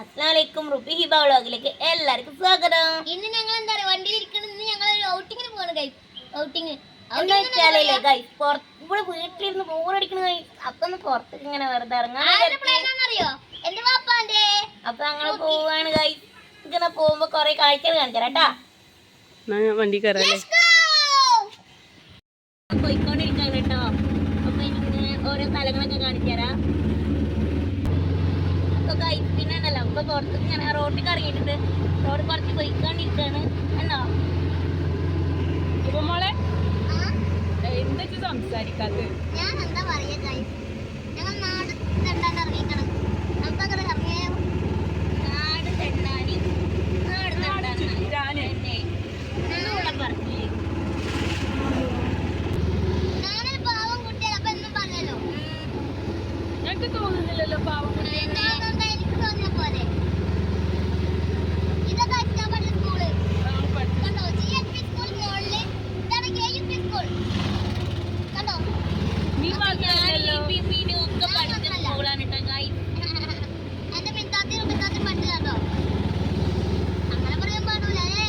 അസ്സലാമലൈക്കും റുബി ഹിബ വ്ളോഗിലേക്ക് എല്ലാവർക്കും സ്വാഗതം. ഇന്ന് ഞങ്ങൾ എന്താ പറയുക വണ്ടിയിൽ ഇരിക്കണം. ഇന്ന് ഞങ്ങൾ ഒരു ഔട്ടിങ്ങിന് പോകണം ഗൈസ്. ഔട്ടിങ് എന്താ വെച്ചാലേ ഗൈസ് ഇവിടെ വീട്ടിലിരുന്ന് ബോറടിക്കണ ഗൈസ്. അപ്പൊ ഒന്ന് പുറത്തേക്ക് ഇങ്ങനെ വെറുതെ ഇറങ്ങാൻ അറിയോ എന്റെ പാപ്പാന്റെ. അപ്പൊ അങ്ങനെ പോവാണ് ഗൈസ്. ഇങ്ങനെ പോകുമ്പോ കൊറേ കാഴ്ചകൾ കാണിച്ചു തരാട്ടാ. വണ്ടി കയറാല്ലേ പോയിക്കൊണ്ടിരിക്കാണ് കേട്ടോ. അപ്പൊ ഇങ്ങനെ ഓരോ സ്ഥലങ്ങളൊക്കെ കാണിച്ചു തരാം. അപ്പൊ ഗൈസ് പിന്നെ ഉണ്ടല്ലോ ഇപ്പൊ പുറത്തേക്ക് ഇങ്ങനെ റോഡിൽ ഇറങ്ങിയിട്ടുണ്ട്. റോഡ് കുറച്ച് പോയിക്കൊണ്ടിരിക്കാണ് എന്നോ. മോളെ എന്താ സംസാരിക്കാത്ത ഞാൻ എന്താ പറയാ ഗൈസ്, ഞങ്ങൾ നാട് തെണ്ടാൻ ഇറങ്ങിക്കണം. നമുക്കങ്ങനെ ഇറങ്ങിയ നാട് തെണ്ടാനി ഞാനൊരു പാവം കുട്ടിയാണ്. അപ്പൊ എന്നും പറഞ്ഞല്ലോ ഞങ്ങക്ക് തോന്നുന്നില്ലല്ലോ പാവം എനിക്ക് തോന്നിയ പോലെ. ഇതൊക്കെ അച്ഛാപ്പള്ളി സ്കൂള് കണ്ടോ. GLP സ്കൂൾ മോളില് ഇതാണ് KUP സ്കൂൾ കണ്ടോ. നീ മാത്രമല്ലല്ലോ എന്റെ പിന്താത്തി പണ്ട് കണ്ടോ. അങ്ങനെ പറയാൻ പാടില്ല അല്ലേ.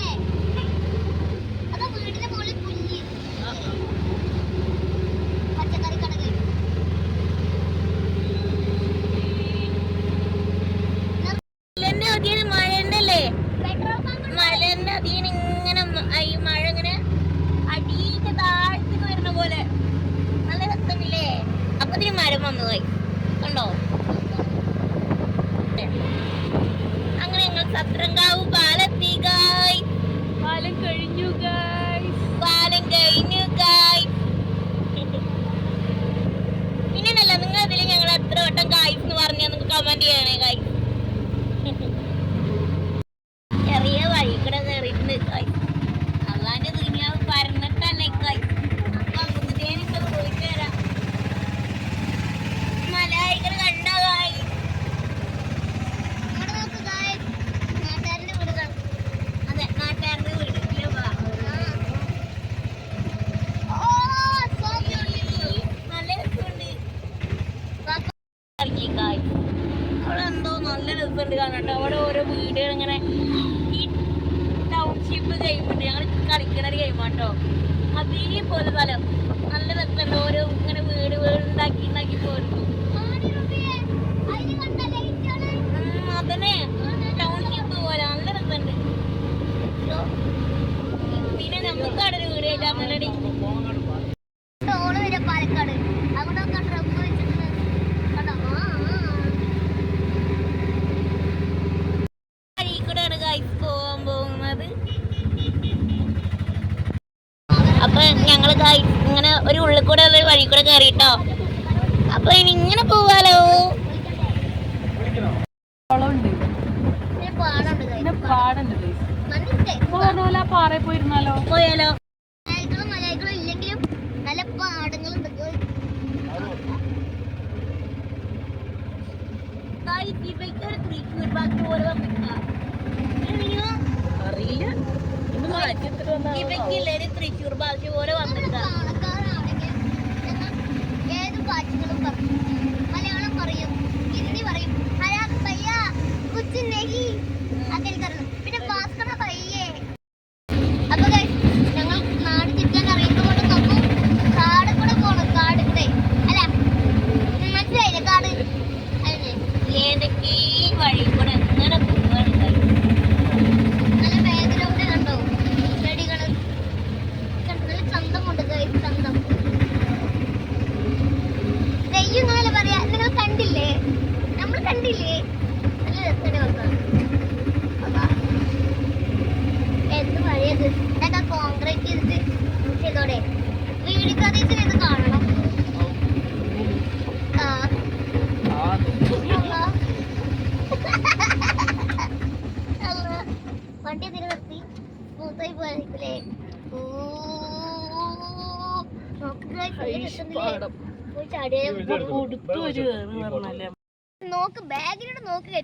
അതാ വീടിന്റെ മുകളിൽ പുല്ല് പച്ചക്കറി കടകൾ. മഴണ്ടല്ലേ, മഴന്റെ അധികം ഇങ്ങനെ ഈ മഴ ഇങ്ങനെ അടിയിലേക്ക് താഴ്ത്തിക്ക് വരുന്ന പോലെ നല്ല രസമില്ലേ. അപ്പൊ ഇതിന് മരം വന്നു പോയി കണ്ടോ. അങ്ങനെ ഞങ്ങൾ സത്രങ്കാവ് പാലെത്തി ഗായ്സ്. പാലം കഴിഞ്ഞു പാലം കഴിഞ്ഞു ഗായ്സ്. പിന്നെയല്ല നിങ്ങൾ അതിൽ ഞങ്ങൾ എത്ര വട്ടം ഗായ്സ് എന്ന് പറഞ്ഞാൽ നിങ്ങൾക്ക് കമന്റ് ചെയ്യണേ ഗായ്സ്. ചെറിയ വഴി കൂടെ കയറിയിട്ടുണ്ട് ഗായ്സ്. അള്ളാന്റെ ദുനിയാവ് പരന്നിട്ടല്ലേ ഗായ്സ്. അപ്പൊ അങ്ങനത്തേനൊക്കെ പോയിട്ട് വരാം. മലയാളികൾ കണ്ടോ ഗായ്സ്. ഇവിടെ നോക്ക് ഗായ്സ്, നാട്ടുകാരന്റെ വീടുകൾ. അതെ, നാട്ടുകാരുടെ വീട് ഓ സോ ബ്യൂട്ടിഫുൾ. നല്ല രസമുണ്ട്. അവിടെ എന്തോ നല്ല രസമുണ്ട് കാണട്ടോ. അവിടെ ഓരോ വീടുകൾ ഇങ്ങനെ ഈ ടൗൺഷിപ്പ് ഗെയിമുണ്ട്. ഞങ്ങൾ കളിക്കണ ഒരു ഗെയിമാട്ടോ. അതേപോലെ സ്ഥലം നല്ല രസമുണ്ട്. ഓരോ ഇങ്ങനെ വീട് ഉണ്ടാക്കി പോരുന്നു. അതന്നെ ടൗൺഷിപ്പ് പോലെ നല്ല രസമുണ്ട്. പിന്നെ നമുക്ക് അവിടെ ഒരു വീട് കഴിച്ചാൽ നല്ലടി. ടോള് വരെ പാലക്കാട്. അവിടെ ട്രംപ് വെച്ചിട്ട് കണ്ടോ. വഴി കൂടെയാണ് ഗൈസ് പോകാൻ പോകുന്നത്. അപ്പൊ ഞങ്ങള് ഗൈസ് ഇങ്ങനെ ഒരു ഉള്ളിൽ കൂടെ ഉള്ള വഴി കൂടെ കയറിട്ടോ. അപ്പൊ ഇനി ഇങ്ങനെ പോവാലോ. പാടുണ്ട് പാറയിൽ പോയിരുന്നാലോ. പോയാലോ. മലയാളികളും ഇല്ലെങ്കിലും നല്ല പാടങ്ങളുണ്ട്. അറിയില്ല തൃശ്ശൂർ ഭാഷ പോലെ വന്നിട്ടാ. ഏത് ഭാഷകളും പറയും. മലയാളം പറയും, ഹിന്ദി പറയും, ഹരാം ഭയ്യ കുച്ച് നഹി അങ്ങനെ പറഞ്ഞു. പിന്നെ ഭാസ്കര ഭയ്യേ. അപ്പൊ ഞങ്ങൾ നാട് ചുറ്റാൻ അറിയുന്നതുകൊണ്ട് നോക്കും. കാട് കൂടെ പോണം. കാടത്തെ അല്ല മനസ്സിലായില്ലേ കാട്. അതിന് ഏതൊക്കെ വഴി കൂടെ എങ്ങനെ പോവാണ് നല്ല ബാക്ക്ഗ്രൗണ്ട് കണ്ടോ. ചെടികള് നല്ല ചന്തമുണ്ട്. ചന്തം തെയ്യം അങ്ങനെ പറയാ. നിങ്ങൾ കണ്ടില്ലേ, നമ്മൾ കണ്ടില്ലേ. നല്ല രസമാണ്. എന്ത് മഴയത്. ഇതൊക്കെ കോൺക്രീറ്റ് ചെയ്തോടെ. വീട് പ്രദേശത്തിന് ഇത് കാണണം. വണ്ടി തിരി നിർത്തി സ്മൂത്തായി പോയാലേ. നോക്ക് ബാഗിനോട് നോക്ക്.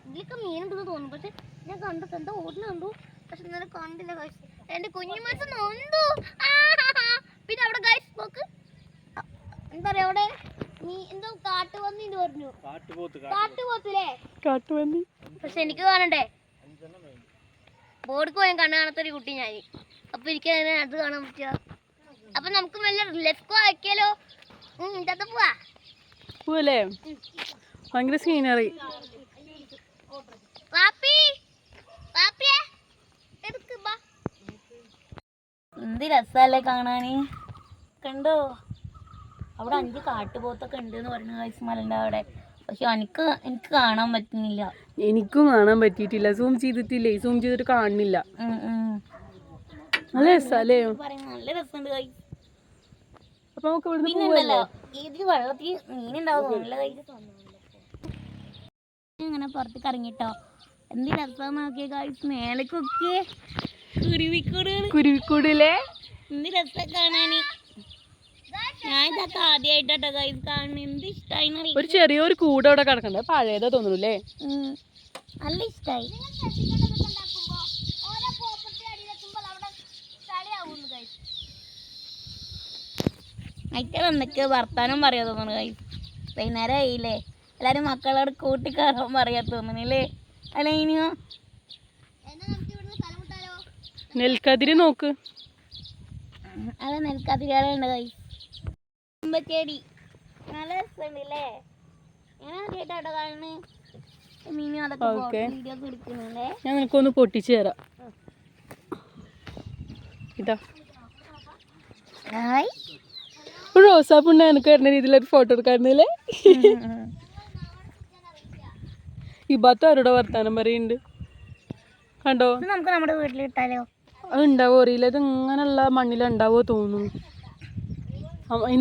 ഇതിലൊക്കെ മീനുണ്ടെന്ന് തോന്നുന്നു. പക്ഷെ ഞാൻ കണ്ടു എന്താ ഓടുന്ന കണ്ടു. പക്ഷെ ഇന്നലെ കണ്ടില്ല ഗൈസ്. എന്റെ കുഞ്ഞു മനസ്സ് നൊന്തു. പിന്നെ അവിടെ ഗൈസ് നോക്ക് എന്താ പറയാ, അവിടെ നീ എന്തോ കാട്ടുപന്നിന്ന് പറഞ്ഞു. കാട്ടുപോത്തില്ലേ? കാട്ടുപന്നി. പക്ഷെ എനിക്ക് കാണണ്ടേ, ബോർഡ് പോയാൽ കണ്ണു കാണാത്തൊരു കുട്ടി ഞാൻ. അപ്പൊ എനിക്ക് അതിനെ അത് കാണാൻ പറ്റുക. അപ്പൊ നമുക്ക് വല്ല ലെഫ്റ്റ് ആക്കിയാലോ? പോവാ പോവല്ലേ? ഭയങ്കര സീനറി. എന്ത് രസല്ലേ കാണാന്. കണ്ടോ അവിടെ 5 കാട്ടുപോത്തൊക്കെ ഉണ്ട് എന്ന് പറഞ്ഞു ഗൈസ് മലന്റെ അവിടെ. പക്ഷെ എനിക്ക് കാണാൻ പറ്റുന്നില്ല. എനിക്കും കാണാൻ പറ്റിയിട്ടില്ല. സൂം ചെയ്തിട്ടില്ലേ, സൂം ചെയ്തിട്ട് കാണുന്നില്ല. നല്ല രസല്ലേ? നല്ല രസമുണ്ട് ഗൈസ്. അപ്പൊ നമുക്ക് ഇവിടുന്ന് പിന്നെണ്ടല്ലോ ഇതിൽ വെള്ളത്തിൽ മീനുണ്ടാവും. നല്ല ഗൈസ് ഇങ്ങനെ പുറത്തേക്ക് ഇറങ്ങിട്ടോ. എന്ത് രസം നോക്കിയ ഗൈസ്. മേലേക്കൊക്കെ കുരുവിക്കൂടില്ലേ? എന്ത് രസം കാണാന്. ഞാൻ ഇതൊക്കെ ആദ്യമായിട്ടോ ഗൈസ് കാണുന്നത്. എന്ത് ഇഷ്ടായി. ഒരു ചെറിയൊരു കൂട് അവിടെ കിടക്കണ്ട. പഴയതാ തോന്നുന്നല്ലേ? നല്ല ഇഷ്ടായി. അയച്ച വന്നൊക്കെ വർത്താനം പറയാ തോന്നുന്നു ഗൈസ്. വൈകുന്നേരം ആയില്ലേ, എല്ലാരും മക്കളോട് കൂട്ടിക്കയറാൻ പറയാ തോന്നുന്നില്ലേ? അല്ല ഇനിയോ നെൽക്കതിര് നോക്ക്. അത് നെൽക്കതിരുണ്ട് ഗൈസ്. ചെടി നല്ല രസമുണ്ടല്ലേ. ഞാൻ ആദ്യമായിട്ടോ കാണുന്നത്. മീനും അതൊക്കെ വീഡിയോ ഒക്കെ എടുക്കുന്നുണ്ടേ. ഞാൻ നിനക്കൊന്ന് പൊട്ടിച്ചു തരാം. ഇതാ ഒരു റോസാപ്പുണ്ണ എനിക്ക് വരുന്ന രീതിയിലൊരു ഫോട്ടോ എടുക്കാറുന്നില്ലേ? ഈ ഭാഗത്ത് അവരുടെ വർത്താനം പറയുന്നുണ്ട്. കണ്ടോ? നമുക്ക് നമ്മുടെ വീട്ടിൽ ഇട്ടാലോ? അത് ഉണ്ടാവോ അറിയില്ല. ഇത് ഇങ്ങനെയുള്ള മണ്ണിലുണ്ടാവോ തോന്നുന്നു.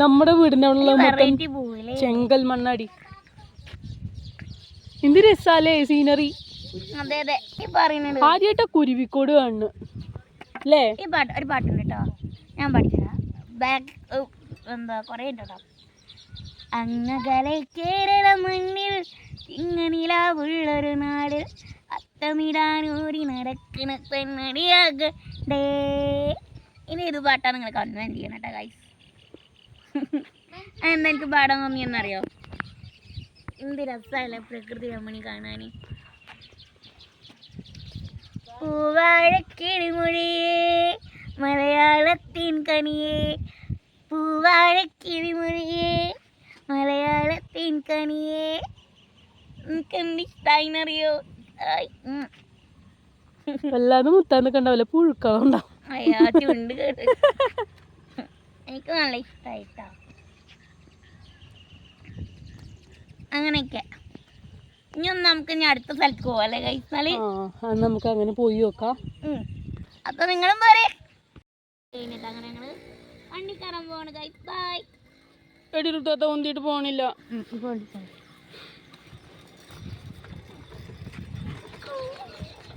നമ്മുടെ വീടിൻ്റെ അവിടെ മൊത്തം ചെങ്കൽ മണ്ണാടി. എന്ത് രസാലേ സീനറി. അതെ അതെ പറയുന്നുണ്ട്. ആദ്യമായിട്ടാ കുരുവിക്കോട് കാണുന്നു അല്ലേ? ഈ പാട്ട് ഒരു പാട്ടുണ്ട് കേട്ടോ, ഞാൻ പഠിച്ചതാ. ബാക്ക് എന്താ കുറേ ഉണ്ട് കേട്ടോ. അങ്ങകലെ കേരള മണ്ണിൽ ഇങ്ങനിലാവുള്ളൊരു നാട്, അത്തമിടാനൂരി നടക്കണ പെണ്ണടിയാകണ്ടേ. ഇനി ഇത് പാട്ടാണ് നിങ്ങൾ കൺവെന്റ് ചെയ്യണം കേട്ടോ ഗൈസ്. എന്താ എനിക്ക് പാടാൻ തോന്നിയെന്നറിയോ? എന്ത് രസമല്ലേ പ്രകൃതി രമണി കാണാൻ. പൂവാഴക്കിളിമൊഴിയേ മലയാളത്തിൻ കനിയേ, പൂവാഴക്കിളിമൊഴിയേ മലയാളത്തിൻ കനിയേ. എനിക്ക് എന്ത് ഇഷ്ടായിന്നറിയോ? വല്ലാതെ മുത്താന്ന് കണ്ടാവില്ല, പുഴുക്കാവുണ്ടാവും. അയ്യാ ചുണ്ട് കേട്ട് എനിക്ക് നല്ല ഇഷ്ടായിട്ടാ. അങ്ങനെയൊക്കെ. ഇനി ഒന്ന് നമുക്ക് ഇനി അടുത്ത സ്ഥലത്ത് പോവാല്ലേ കഴിച്ചാല്? നമുക്ക് അങ്ങനെ പോയി നോക്കാം. അപ്പൊ നിങ്ങളും പോരെ. കഴിഞ്ഞിട്ട് അങ്ങനെ ഞങ്ങള് വണ്ടിക്കാരൻ പോവാണ് ഗൈസ്. ബൈ. എടിരുട്ടാത്ത ഒന്നിട്ട് പോണില്ല.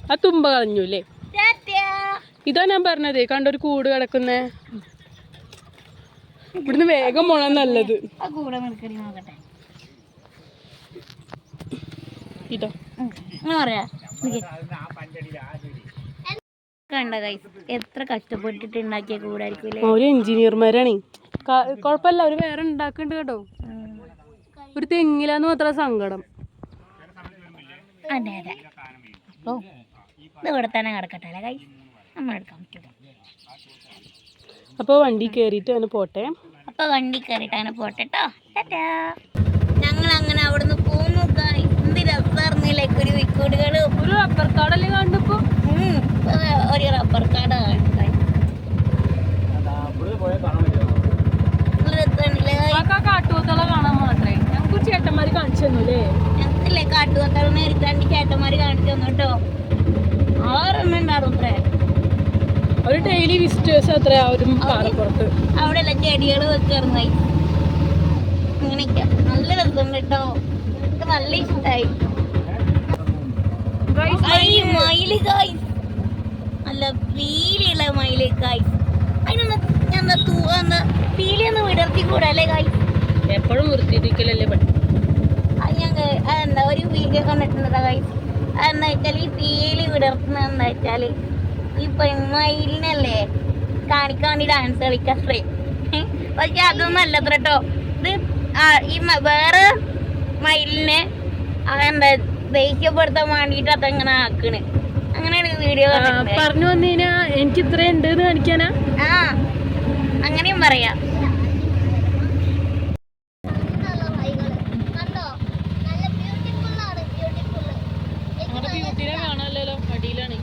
ആ തുമ്പ കളഞ്ഞു അല്ലേ? ഇതാ ഞാൻ പറഞ്ഞതേ, കണ്ടൊരു കൂട് കിടക്കുന്നേ. ഇവിടുന്ന് വേഗം പോണ നല്ലത്. ആ കൂടെ നിൽക്കടി നോക്കട്ടെ. ഇതാ പറയാ കണ്ട ഗൈസ്, എത്ര കഷ്ടപ്പെട്ടിട്ട് ഉണ്ടാക്കിയ കൂടായിരിക്കും. ഒരു എഞ്ചിനീയർമാരാണ്. കൊഴപ്പല്ല, അവര് വേറെ ഉണ്ടാക്കുന്നുണ്ട് കേട്ടോ. ഒരു തെങ്ങിലാന്ന് മാത്രം സങ്കടം. അതെ അതെ. ഓ ഇത് ഇവിടെ തന്നെ കിടക്കട്ടെ അല്ലേ ഗൈസ്, നമ്മൾ എടുക്കാൻ പറ്റില്ല. അപ്പൊ വണ്ടി കേറിയിട്ട് അങ്ങനെ പോട്ടെ. ടാറ്റാ. ഞങ്ങൾ അങ്ങനെ അവിടുന്ന് പോന്നു ഗൈസ്. എന്ത് രസമായിരുന്നില്ലേ കുരുവിക്കൂടുകള്. ഒരു റബ്ബർ കാടല്ലേ കണ്ടപ്പോ? ഒരു റബ്ബർ കാടാണ്. കാട്ടുപോത്തള കാണാൻ മാത്രമേ ഞങ്ങൾക്ക് ചേട്ടന്മാര് കാണിച്ചു തന്നൂല്ലേ? ഞങ്ങൾക്കില്ലേ കാട്ടുപോത്തളെ 2 ചേട്ടന്മാര് കാണിച്ചു തന്നു കേട്ടോ. 6 എണ്ണം ഉണ്ടായിരുന്നേ. ഒരു ഡെയിലി വിസിറ്റേഴ്സ് അത്ര പാലപ്പുറത്ത്. അവിടെ എല്ലാം ചെടികൾ വെക്കാറുണ്ട്. അങ്ങനെയൊക്കെ നല്ല രസമുണ്ട് കേട്ടോ. എനിക്ക് നല്ല ഇഷ്ടമായി. മയില് ഗൈസ്, നല്ല പീലിയുള്ള മയില് ഗൈസ്. അതിനൊന്ന് എന്താ പീലിയൊന്ന് വിടർത്തിക്കൂടെ അല്ലേ ഗൈസ്? എപ്പോഴും വൃത്തിയിട്ടിരിക്കലല്ലേ പറ്റും. അതെന്താ ഒരു വീഡിയോ കണ്ടിട്ടുണ്ടോ ഗൈസ്? അതെന്താ വെച്ചാൽ ഈ പീലി വിടർത്തുന്ന എന്താ വെച്ചാല് ഈ പെൺമയിലിനല്ലേ കാണിക്കാൻ വേണ്ടി ഡാൻസ് കളിക്കാൻ സ്ട്രീം. പക്ഷെ അതൊന്നും അല്ല കേട്ടോ. ഇത് വേറെ മയിലിനെ എന്താ ദേഷ്യപ്പെടുത്താൻ വേണ്ടിട്ട് അതെങ്ങനെ ആക്കണ്. അങ്ങനെയാണ് വീഡിയോ പറഞ്ഞു വന്നീനാ എനിക്ക് ഇത്ര ഉണ്ട് കാണിക്കാനാ. ആ അങ്ങനെയും പറയാം. ബ്യൂട്ടിനെ കാണാനല്ലോ അടിയിലാണ്.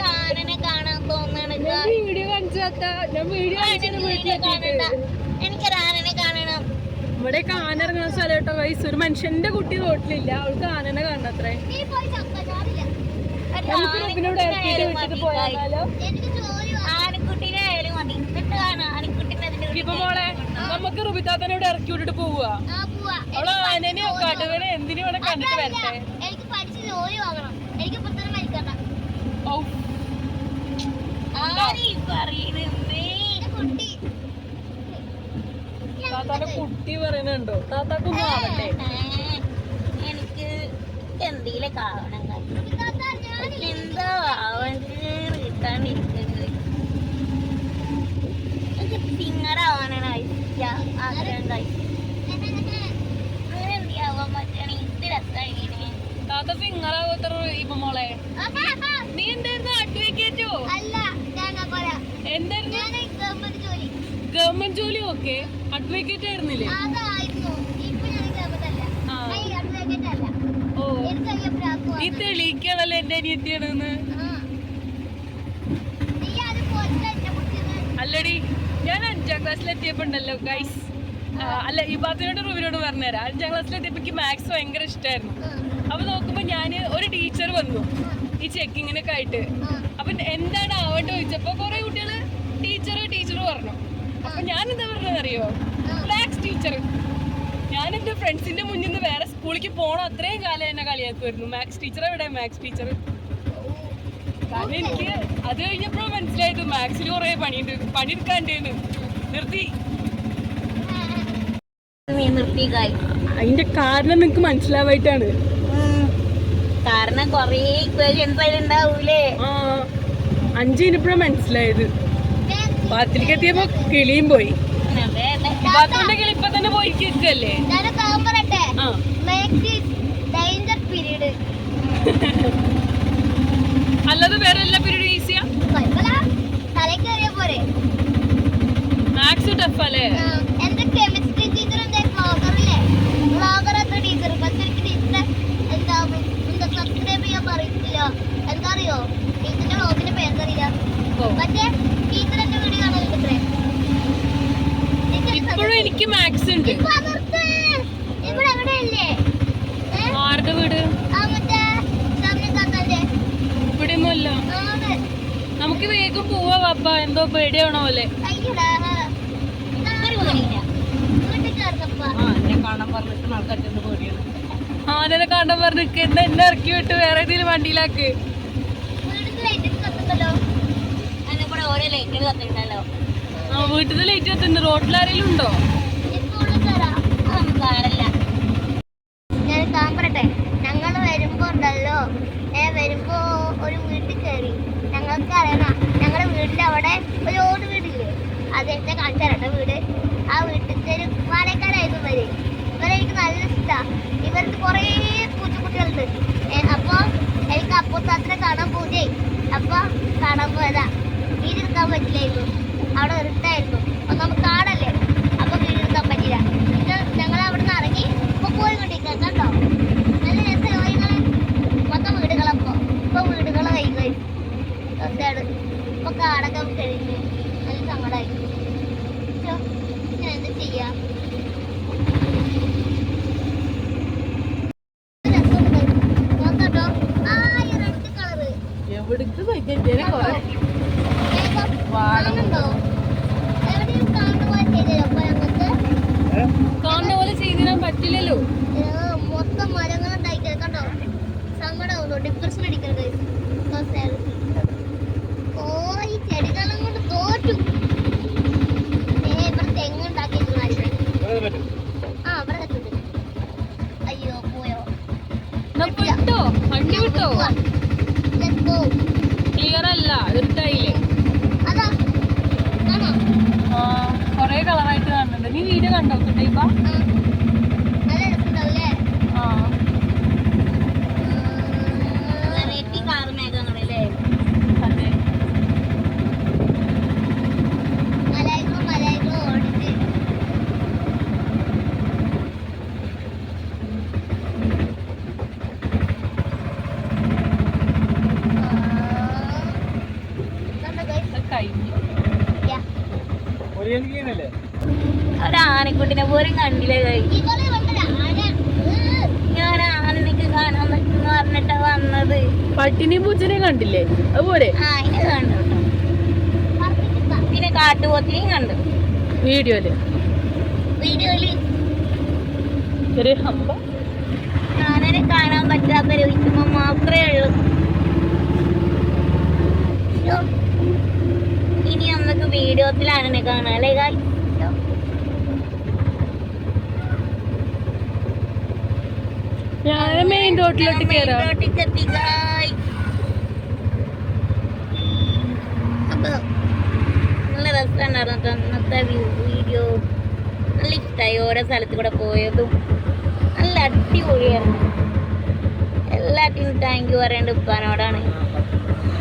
ആനനെ കാണാൻ തോന്നണ വീഡിയോ കാണിച്ചാത്ത ഞാൻ വീഡിയോ എനിക്കൊരു ആനനെ കാണണം. ഇവിടെ ആന ഇറങ്ങുന്ന സ്ഥലം കേട്ടോ വയസ്സ്. ഒരു മനുഷ്യന്റെ കുട്ടി റോട്ടിലില്ല, അവൾക്ക് ആനനെ കാണത്രേ. നമുക്ക് റൂബിനോട് ഇറക്കിയിട്ട് വിട്ടിട്ട് പോയാലോ? ആനക്കുട്ടീനെ ആയാലും മതി. എന്നിട്ട് കാണാം ആനക്കുട്ടീനെ ഇപ്പൊ മോളെ നമുക്ക് റുബിത്താത്തനെ ഇവിടെ ഇറക്കി വിട്ടിട്ട് പോവുക. അവള് ആനനെയോ കടുവനെ എന്തിനു ഇവിടെ കണ്ടിട്ട് വരട്ടെ. എനിക്ക് പഠിച്ച് ജോലി വാങ്ങണം. എനിക്ക് പുറത്തൊന്നും മരിക്കണ്ട. കുട്ടി താത്താന്റെ കുട്ടി പറയുന്നുണ്ടോ? താത്താക്കൊന്നും ആവട്ടെ. എനിക്ക് എന്തെങ്കിലൊക്കെ ആവണം. എന്തോ ആവാണ്ടിരിക്കുന്നത്. എനിക്ക് സിംഗറാവാനാണ് ആഗ്രഹം. അങ്ങനെ എന്തിയാവാൻ പറ്റുകയാണെങ്കിൽ ഇത് രസമായിങ്ങനെ. താത്ത സിംഗറാവത്ര ഇപ്പൊ മോളെ. നീ എന്തായിരുന്നു അഡ്വക്കേറ്റോ? എന്തായിരുന്നു? ഗവൺമെന്റ് ജോലി. ഓക്കെ, അഡ്വക്കേറ്റ് ആയിരുന്നില്ലേ? ഓ, നീ തെളിയിക്കാണല്ലോ എന്റെ അനിയത്തിയാണെന്ന്. അല്ലടി, ഞാൻ 5ാം ക്ലാസ്സിലെത്തിയപ്പോ ഉണ്ടല്ലോ ഗൈസ്. അല്ല, ഈ ബാത്തിനോട് റൂബിനോട് പറഞ്ഞുതരാം. 5ാം ക്ലാസ്സിലെത്തിയപ്പോ എനിക്ക് മാത്സ് ഭയങ്കര ഇഷ്ടമായിരുന്നു. അപ്പൊ നോക്കുമ്പോ ഞാന് ഒരു ടീച്ചർ വന്നു ഈ ചെക്കിങ്ങിനൊക്കെ ആയിട്ട്. അപ്പൊ എന്താണ് ആവട്ടെ ചോദിച്ചപ്പോ കുറെ കുട്ടികള് ടീച്ചർ പറഞ്ഞു. അപ്പൊ ഞാൻ എന്താ പറഞ്ഞറിയോ? Maths teacher. ഞാൻ എന്റെ ഫ്രണ്ട്സിന്റെ മുന്നിൽ നിന്ന് വേറെ സ്കൂളിലേക്ക് പോകണം അത്രയും കാലം എന്നെ കളിയാക്കുമായിരുന്നു. മാത്സ് ടീച്ചർ എവിടെ? Maths teacher. കാരണം എനിക്ക് അത് കഴിഞ്ഞപ്പോഴും മനസ്സിലായത് മാത്സിന് കുറെ പണിയെടുക്കാണ്ടേന്ന്. നിർത്തി. അതിന്റെ കാരണം നിങ്ങക്ക് മനസ്സിലാവായിട്ടാണ്. കാരണം കൊറേ ഇക്വേഷൻസ് അതിലുണ്ടാവൂലേ? 5 കഴിഞ്ഞപ്പോഴാണ് മനസ്സിലായത്. 10ലേക്ക് എത്തിയപ്പോ കിളിയും പോയി. 10ന്റെ കിളി ഇപ്പൊ തന്നെ പോയിരിക്കല്ലേ? അല്ലാതെ വേറെ എല്ലാ പീരീഡും ഈസിയാ? മാത്സ് ടഫ് അല്ലേ? എന്റെ കെമിസ്ട്രി ടീച്ചർ ടീച്ചർ സബ്സ്ക്രൈബ് ചെയ്യാൻ പറയില്ല. എന്താ അറിയോ? ടീച്ചറിന്റെ വ്ളോഗിന്റെ പേരറിയില്ല. പക്ഷേ ടീച്ചർ എന്റെ വീഡിയോ കാണലുണ്ടത്രേ. ഇപ്പോഴും എനിക്ക് മാത്സ് ഉണ്ട്. ഇവിടെ എവിടെയല്ലേ? ആരുടെ വീട്? ഇവിടെ ഒന്നുമല്ല. നമുക്ക് വേഗം പോവാ പാപ്പ. എന്തോ പേടിയാവണ പോലെ. ആനനെ കാണാൻ പറഞ്ഞിട്ട് എന്നെ ഇറക്കി വിട്ട് വേറെ ഏതെങ്കിലും വണ്ടിയിലാക്ക്. വീട്ടിൽ ലൈറ്റ് കത്തുണ്ട്. റോഡിൽ ആരെങ്കിലും ഉണ്ടോ? ഞാൻ കാമ്പറട്ടെ. ഞങ്ങൾ വരുമ്പോ ഉണ്ടല്ലോ, വരുമ്പോ ഒരു വീട്ടിൽ കയറി. ഞങ്ങൾക്ക് അറിയണം, ഞങ്ങളുടെ വീടിന്റെ അവിടെ ഒരു ഓട് വീടില്ലേ, അത് എന്നെ കാണിച്ചു തരട്ടെ വീട്. ആ വീട്ടിലത്തെ ഒരു പാലക്കാരായിരുന്നു ഇവരെ എനിക്ക് നല്ല ഇഷ്ടമാണ്. ഇവർക്ക് കുറേ പൂച്ചക്കുട്ടികളുണ്ട്. അപ്പൊ എനിക്ക് അപ്പൂത്താത്തിനെ കാണാൻ പൂജയായി. അപ്പൊ കാണാൻ പോയതാ. വീടെടുക്കാൻ പറ്റില്ലായിരുന്നു, അവിടെ ഇരുട്ടായിരുന്നു. അപ്പൊ നമുക്ക് കാടല്ലേ, അപ്പൊ വീടെടുക്കാൻ പറ്റില്ല. ഞങ്ങൾ അവിടെ നിന്ന് ഇറങ്ങി ഇപ്പൊ പോയിക്കൊണ്ടിരിക്കാം കേട്ടോ. നല്ല രസങ്ങള് മൊത്തം വീടുകളപ്പോ. ഇപ്പൊ വീടുകളെ വൈകി രസമാണ്. ഇപ്പൊ കാടൊക്കെ കഴിഞ്ഞു. നല്ല സങ്കടമായി. ഞാൻ എന്ത് ചെയ്യാം? കാണുന്ന പോലെ ചെയ്തു തരാൻ പറ്റില്ലല്ലോ. മൊത്തം മരങ്ങളുണ്ടായി. സങ്കടം ഡിപ്രഷൻ അടിക്കുന്നത്. ഓ ഈ ചെടികളും കൊണ്ട് തോറ്റു. ഇവിടെ തെങ്ങുണ്ടാക്കിയിരിക്കുന്നു. ആ ഇവിടെ കത്തുണ്ട്. അയ്യോ പോയോ? വിട്ടോ വണ്ടി വിട്ടോ Let's go. ക്ലിയർ അല്ല ഇരുട്ടായില്ലേ അതാ കാണോ? കൊറേ കളറായിട്ട് കാണുന്നുണ്ട്. നീ വീഡിയോ കണ്ടോ ഇപ്പൊ? നല്ല രസമുണ്ടാവില്ലേ? ആ വെറൈറ്റി കാർ മേഘങ്ങളല്ലേ? അതെ. മലയാളികളും ഓടിച്ച് കഴിഞ്ഞു. ഒരാനക്കുട്ടിനെ പോലും കണ്ടില്ല കഴിക്കും. ഞാൻ ആനക്ക് കാണാൻ പറ്റുന്ന പറഞ്ഞിട്ടാ വന്നത്. പട്ടിനെയും പൂച്ചനെയും കണ്ടില്ലേ? അതുപോലെ ആ അതിനെ കണ്ടു കേട്ടോ. പിന്നെ കാട്ടുപോത്തിനെയും കണ്ടു വീഡിയോയില്. ഒരു ഹമ്പ ആനനെ കാണാൻ പറ്റാത്ത ചോദിക്കുമ്പോ മാത്രമേ ഉള്ളൂ. ശ്ശോ. ഇനി നമുക്ക് വീഡിയോത്തിലാണ് കാണാം അല്ലേ ഗായ്സ്? ഞാൻ മെയിൻ റോഡിലോട്ട് കയറാം. അപ്പൊ നല്ല രസമുണ്ടായിരുന്നു കേട്ടോ ഇന്നത്തെ വീഡിയോ. നല്ല ഇഷ്ടമായി ഓരോ സ്ഥലത്ത് കൂടെ പോയതും. നല്ല അടിപൊളിയായിരുന്നു. എല്ലാത്തിനും താങ്ക് യു പറയേണ്ട ഉപ്പാനോടാണ്.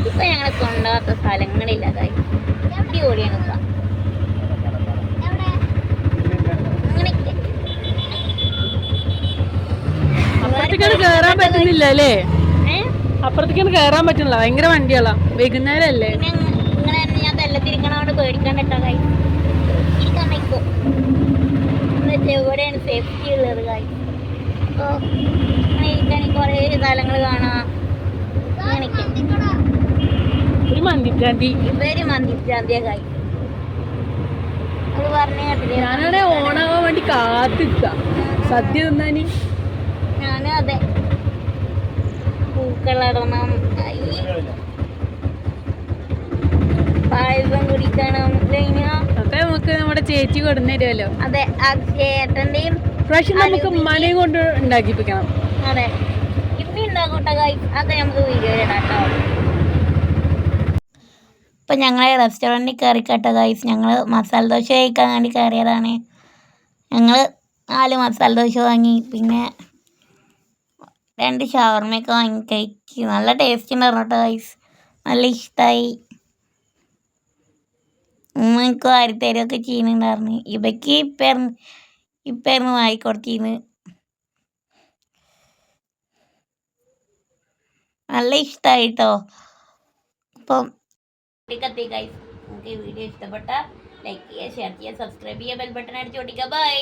ഇപ്പൊ ഞങ്ങളെ കൊണ്ടുപോകാത്ത സ്ഥലങ്ങളില്ല കാര്യം. അടിപൊളിയാണ് ഉപ്പ. അങ്ങനെയൊക്കെ അപ്പുറത്തേക്കാണ് കയറാൻ പറ്റുന്നില്ല അല്ലേ? ഏഹ് അപ്പുറത്തേക്കാണ് കയറാൻ പറ്റുന്നില്ല. ഭയങ്കര വണ്ടികളാ. വൈകുന്നേരം അല്ലേ? പിന്നെ ഇങ്ങനെ ഞാൻ വെള്ളത്തിരിക്കണോണ്ട് പേടിക്കണ്ട കേട്ടോ കാര്യം. ഇരിക്കണ്ടോ എന്നുവെച്ചാൽ എവിടെയാണ് സേഫ്റ്റി ഉള്ളത് കാര്യം. അപ്പോൾ അങ്ങനെ ഇരിക്കുകയാണെങ്കിൽ കുറേ സ്ഥലങ്ങൾ കാണാം. അങ്ങനെയൊക്കെ ഒരു മന്തിപ്രാന്തി. ഇവര് മന്ദിപ്രാന്തിയ കാര്യം. അത് പറഞ്ഞു കേട്ടില്ലേ? ഞാനാണെ ഓണാവാൻ വേണ്ടി കാത്തിക്ക സദ്യ തിന്നാനി. ഞാനും അതെ. പൂക്കളിടണം, പായസം കുടിക്കണം. ഒക്കെ നമുക്ക് നമ്മുടെ ചേച്ചി കൊടുന്നു തരുമല്ലോ. അതെ ആ ചേട്ടന്റെയും പ്രാവശ്യം നമുക്ക് മനയും കൊണ്ട് ഉണ്ടാക്കിപ്പിക്കണം. അതെ ഇമ്മി ഉണ്ടാക്കട്ടെ കാര്യം. അത് നമുക്ക് വീഡിയോ ഇടാം കേട്ടോ. ഇപ്പം ഞങ്ങൾ റെസ്റ്റോറൻറ്റിൽ കയറിക്കട്ടെ ഗൈസ്. ഞങ്ങൾ മസാല ദോശ കഴിക്കാൻ വേണ്ടി കയറിയതാണ്. ഞങ്ങൾ 4 മസാല ദോശ വാങ്ങി. പിന്നെ 2 ഷവർമയൊക്കെ വാങ്ങി കഴിച്ചു. നല്ല ടേസ്റ്റ് ഉണ്ടായിരുന്നു കേട്ടോ ഗൈസ്. നല്ല ഇഷ്ടമായി. ഉമ്മക്ക് വാരിത്തരുമൊക്കെ ചെയ്യുന്നുണ്ടായിരുന്നു. ഇവയ്ക്ക് ഇപ്പായിരുന്നു വാങ്ങിക്കൊടുത്തിരുന്നു. നല്ല ഇഷ്ടമായി കേട്ടോ. അപ്പം കത്തി ഗൈസ്. നിങ്ങൾക്ക് ഈ വീഡിയോ ഇഷ്ടപ്പെട്ട ലൈക്ക് ചെയ്യുക, ഷെയർ ചെയ്യുക, സബ്സ്ക്രൈബ് ചെയ്യുക, ബെൽ ബട്ടൺ അടിച്ച് ഓടിക്കുക. ബൈ.